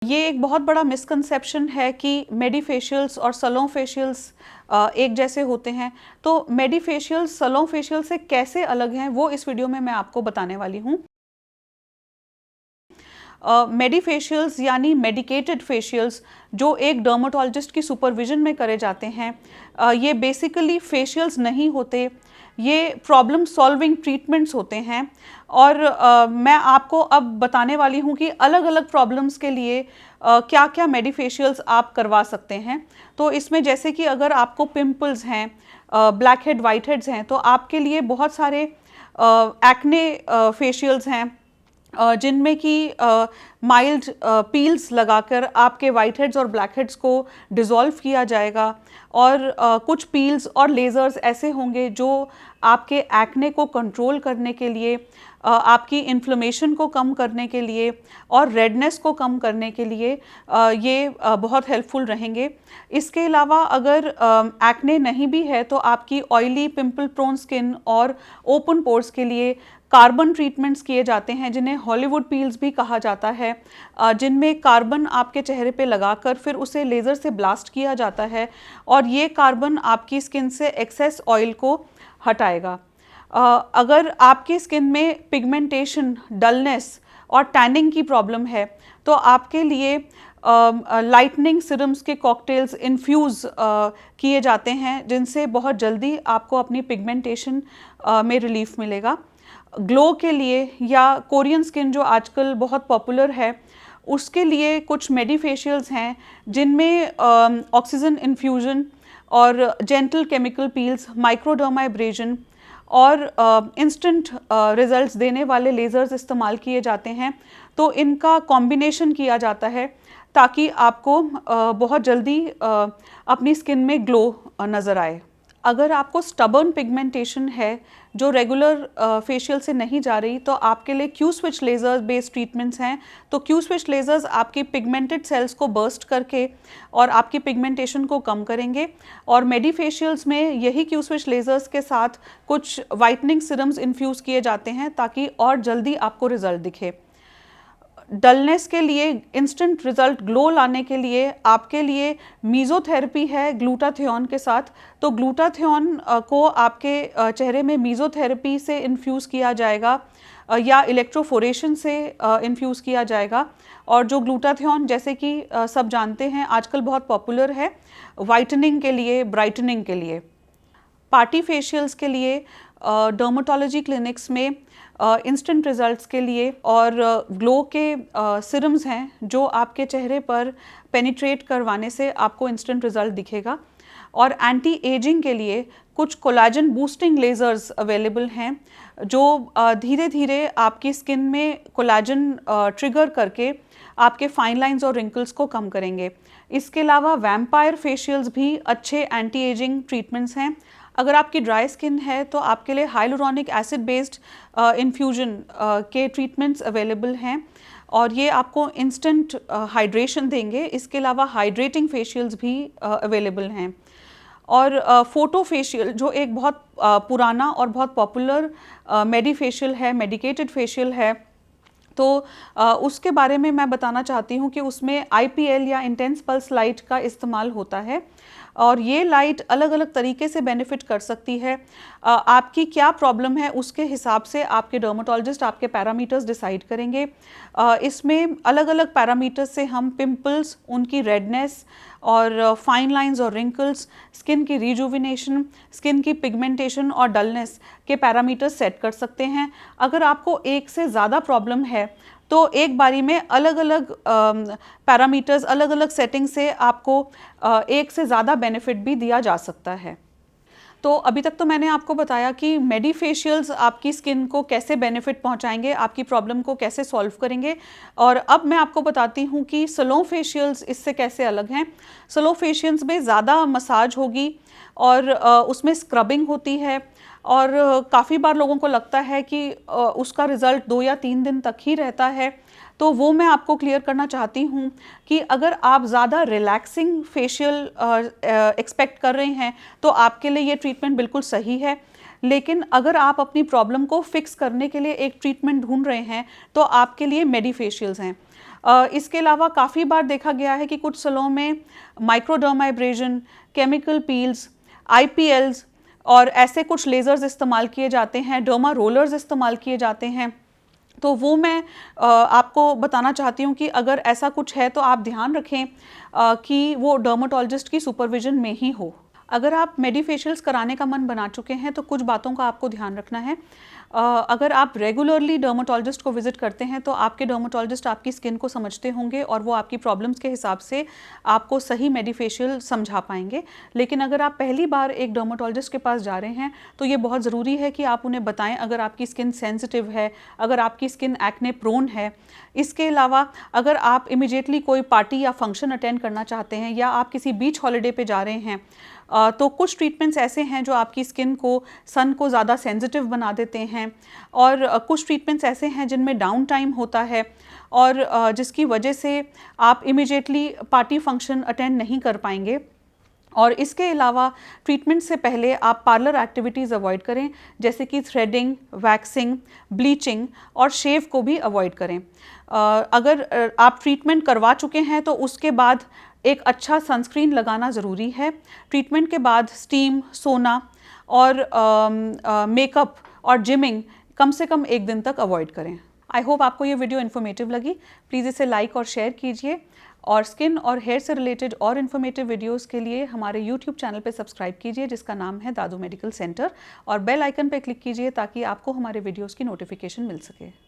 ये एक बहुत बड़ा मिसकंसेप्शन है कि मेडिफेशियल्स और सलों फेशियल्स एक जैसे होते हैं। तो मेडिफेशियल्स सलों फेशियल से कैसे अलग हैं वो इस वीडियो में मैं आपको बताने वाली हूँ। मेडिफेशियल्स यानी मेडिकेटेड फेशियल्स जो एक डर्माटोलॉजिस्ट की सुपरविजन में करे जाते हैं, ये बेसिकली फेशियल्स नहीं होते, ये प्रॉब्लम सॉल्विंग ट्रीटमेंट्स होते हैं। और मैं आपको अब बताने वाली हूँ कि अलग अलग प्रॉब्लम्स के लिए क्या क्या मेडिफेशियल्स आप करवा सकते हैं। तो इसमें जैसे कि अगर आपको पिंपल्स हैं, ब्लैक हेड वाइट हेड्स हैं, तो आपके लिए बहुत सारे एक्ने फेशियल्स हैं जिनमें कि माइल्ड पील्स लगाकर आपके वाइट हेड्स और ब्लैक हेड्स को डिज़ोल्व किया जाएगा। और कुछ पील्स और लेज़र्स ऐसे होंगे जो आपके एक्ने को कंट्रोल करने के लिए, आपकी इन्फ्लेमेशन को कम करने के लिए और रेडनेस को कम करने के लिए ये बहुत हेल्पफुल रहेंगे। इसके अलावा अगर एक्ने नहीं भी है तो आपकी ऑयली पिंपल प्रोन स्किन और ओपन पोर्स के लिए कार्बन ट्रीटमेंट्स किए जाते हैं, जिन्हें हॉलीवुड पील्स भी कहा जाता है, जिनमें कार्बन आपके चेहरे पे लगाकर फिर उसे लेज़र से ब्लास्ट किया जाता है और ये कार्बन आपकी स्किन से एक्सेस ऑयल को हटाएगा। अगर आपकी स्किन में पिगमेंटेशन, डलनेस और टैनिंग की प्रॉब्लम है तो आपके लिए लाइटनिंग सिरम्स के कॉकटेल्स इन्फ्यूज़ किए जाते हैं, जिनसे बहुत जल्दी आपको अपनी पिगमेंटेशन में रिलीफ मिलेगा। ग्लो के लिए या कोरियन स्किन जो आजकल बहुत पॉपुलर है, उसके लिए कुछ मेडिफेशियल्स हैं जिनमें ऑक्सीजन इन्फ्यूजन और जेंटल केमिकल पील्स, माइक्रोडर्माब्रेजन और इंस्टेंट रिजल्ट्स देने वाले लेज़र्स इस्तेमाल किए जाते हैं। तो इनका कॉम्बिनेशन किया जाता है ताकि आपको बहुत जल्दी अपनी स्किन में ग्लो नज़र आए। अगर आपको स्टबर्न पिगमेंटेशन है जो रेगुलर फेशियल से नहीं जा रही, तो आपके लिए Q switch laser based treatments हैं। तो क्यू स्विच लेज़र्स आपकी पिगमेंटेड सेल्स को बर्स्ट करके और आपकी पिगमेंटेशन को कम करेंगे। और मेडिफेशियल्स में यही क्यू स्विच लेज़र्स के साथ कुछ वाइटनिंग सिरम्स इन्फ्यूज़ किए जाते हैं ताकि और जल्दी आपको रिजल्ट दिखे। डलनेस के लिए, इंस्टेंट रिजल्ट, ग्लो लाने के लिए आपके लिए मीज़ोथेरेपी है ग्लूटाथियोन के साथ। तो ग्लूटाथियोन को आपके चेहरे में मीज़ोथेरेपी से इन्फ्यूज़ किया जाएगा या इलेक्ट्रोफोरेशन से इन्फ्यूज़ किया जाएगा। और जो ग्लूटाथियोन, जैसे कि सब जानते हैं, आजकल बहुत पॉपुलर है वाइटनिंग के लिए, ब्राइटनिंग के लिए। पार्टी फेशियल्स के लिए डर्मेटोलॉजी क्लिनिक्स में इंस्टेंट रिजल्ट्स के लिए और ग्लो के सिरम्स हैं जो आपके चेहरे पर पेनिट्रेट करवाने से आपको इंस्टेंट रिजल्ट दिखेगा। और एंटी एजिंग के लिए कुछ कोलाजन बूस्टिंग लेज़र्स अवेलेबल हैं जो धीरे धीरे आपकी स्किन में कोलाजन ट्रिगर करके आपके फाइन लाइंस और रिंकल्स को कम करेंगे। इसके अलावा वैम्पायर फेशियल्स भी अच्छे एंटी एजिंग ट्रीटमेंट्स हैं। अगर आपकी ड्राई स्किन है तो आपके लिए हाइलुरोनिक एसिड बेस्ड इन्फ्यूजन के ट्रीटमेंट्स अवेलेबल हैं और ये आपको इंस्टेंट हाइड्रेशन देंगे। इसके अलावा हाइड्रेटिंग फेशियल्स भी अवेलेबल हैं। और फोटो फेशियल जो एक बहुत पुराना और बहुत पॉपुलर मेडिफेशियल है, मेडिकेटेड फेशियल है, तो उसके बारे में मैं बताना चाहती हूँ कि उसमें IPL या इंटेंस पल्स लाइट का इस्तेमाल होता है और ये लाइट अलग अलग तरीके से बेनिफिट कर सकती है। आपकी क्या प्रॉब्लम है उसके हिसाब से आपके डर्मेटोलॉजिस्ट आपके पैरामीटर्स डिसाइड करेंगे। इसमें अलग अलग पैरामीटर्स से हम पिंपल्स, उनकी रेडनेस और फाइन लाइंस और रिंकल्स, स्किन की रिजुविनेशन, स्किन की पिगमेंटेशन और डलनेस के पैरामीटर्स सेट कर सकते हैं। अगर आपको एक से ज़्यादा प्रॉब्लम है तो एक बारी में अलग अलग पैरामीटर्स, अलग अलग सेटिंग से आपको एक से ज़्यादा बेनिफिट भी दिया जा सकता है। तो अभी तक तो मैंने आपको बताया कि मेडिफेशियल्स आपकी स्किन को कैसे बेनिफिट पहुंचाएंगे, आपकी प्रॉब्लम को कैसे सॉल्व करेंगे। और अब मैं आपको बताती हूं कि सलो फेशियल्स इससे कैसे अलग हैं। सलो फेशियल्स में ज़्यादा मसाज होगी और उसमें स्क्रबिंग होती है और काफ़ी बार लोगों को लगता है कि उसका रिज़ल्ट 2 या 3 दिन तक ही रहता है। तो वो मैं आपको क्लियर करना चाहती हूँ कि अगर आप ज़्यादा रिलैक्सिंग फेशियल एक्सपेक्ट कर रहे हैं तो आपके लिए ये ट्रीटमेंट बिल्कुल सही है। लेकिन अगर आप अपनी प्रॉब्लम को फिक्स करने के लिए एक ट्रीटमेंट ढूंढ रहे हैं तो आपके लिए मेडिफेशियल्स हैं। इसके अलावा काफ़ी बार देखा गया है कि कुछ सैलून में माइक्रोडर्माब्रेजन, केमिकल पील्स, IPLs और ऐसे कुछ लेज़र्स इस्तेमाल किए जाते हैं, डर्मा रोलर्स इस्तेमाल किए जाते हैं। तो वो मैं आपको बताना चाहती हूँ कि अगर ऐसा कुछ है तो आप ध्यान रखें कि वो डर्मेटोलॉजिस्ट की सुपरविजन में ही हो। अगर आप मेडिफेशियल्स कराने का मन बना चुके हैं तो कुछ बातों का आपको ध्यान रखना है। अगर आप रेगुलरली डर्मेटोलॉजिस्ट को विजिट करते हैं तो आपके डर्मेटोलॉजिस्ट आपकी स्किन को समझते होंगे और वो आपकी प्रॉब्लम्स के हिसाब से आपको सही मेडिफेशियल समझा पाएंगे। लेकिन अगर आप पहली बार एक डर्मेटोलॉजिस्ट के पास जा रहे हैं तो ये बहुत ज़रूरी है कि आप उन्हें बताएं अगर आपकी स्किन सेंसिटिव है, अगर आपकी स्किन एक्ने प्रोन है। इसके अलावा अगर आप इमिजिएटली कोई पार्टी या फंक्शन अटेंड करना चाहते हैं या आप किसी बीच हॉलीडे पे जा रहे हैं तो कुछ ट्रीटमेंट्स ऐसे हैं जो आपकी स्किन को सन को ज़्यादा सेंसिटिव बना देते हैं और कुछ ट्रीटमेंट्स ऐसे हैं जिनमें डाउन टाइम होता है और जिसकी वजह से आप इमिजिएटली पार्टी फंक्शन अटेंड नहीं कर पाएंगे। और इसके अलावा ट्रीटमेंट से पहले आप पार्लर एक्टिविटीज़ अवॉइड करें, जैसे कि थ्रेडिंग, वैक्सिंग, ब्लीचिंग और शेव को भी अवॉइड करें। अगर आप ट्रीटमेंट करवा चुके हैं तो उसके बाद एक अच्छा सनस्क्रीन लगाना ज़रूरी है। ट्रीटमेंट के बाद स्टीम, सोना और मेकअप और जिमिंग कम से कम 1 दिन तक अवॉइड करें। आई होप आपको ये वीडियो इन्फॉर्मेटिव लगी। प्लीज़ इसे लाइक और शेयर कीजिए और स्किन और हेयर से रिलेटेड और इन्फॉर्मेटिव वीडियोस के लिए हमारे यूट्यूब चैनल पे सब्सक्राइब कीजिए जिसका नाम है दादू मेडिकल सेंटर और बेल आइकन पे क्लिक कीजिए ताकि आपको हमारे वीडियोस की नोटिफिकेशन मिल सके।